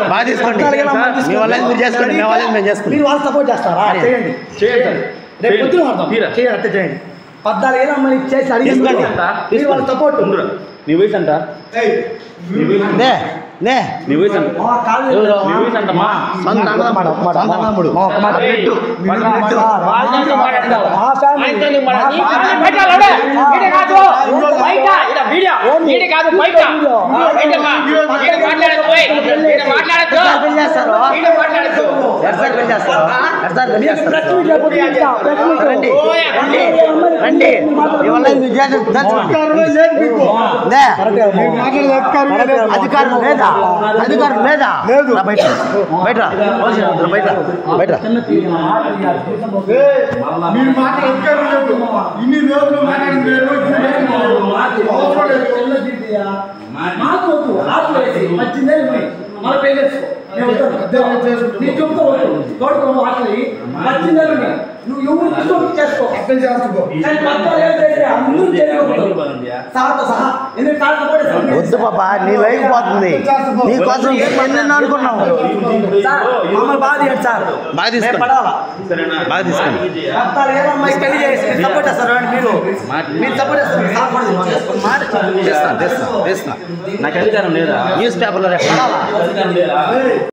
బాగా తీసుకోండి మీ వల్ల మీరు చేసుకోండి మీ వల్ల మేము చేసుకోండి మీరు వాళ్ళు సపోర్ట్ చేస్తారా చేయండి రేపు పొద్దున వాడతాం చేయండి అంతే చేయండి 14 ఏళ్ళ అమ్మని చేసి అడిగి మీరు వాళ్ళ సపోర్ట్ నీ వయసు అంట నీ వయసు అంటమ్మా అధికారం లేదా అధికారం లేదా బయట బయట బయట బయట నువ్వు ఎవరు చేసుకో అర్థం చేసుకో వద్దు పాప నీ లైఫ్ పోతుంది నీకోసం ఎన్నెన్నో అనుకున్నావు బాగా తీయండి సార్ బాగా తీసుకోండి బాగా తీసుకోండి పెళ్లి చేసి సపోర్ట్ చేస్తారు మీరు సపోర్ట్ చేస్తారు తెస్తా నాకు అధికారం లేదా న్యూస్ పేపర్లో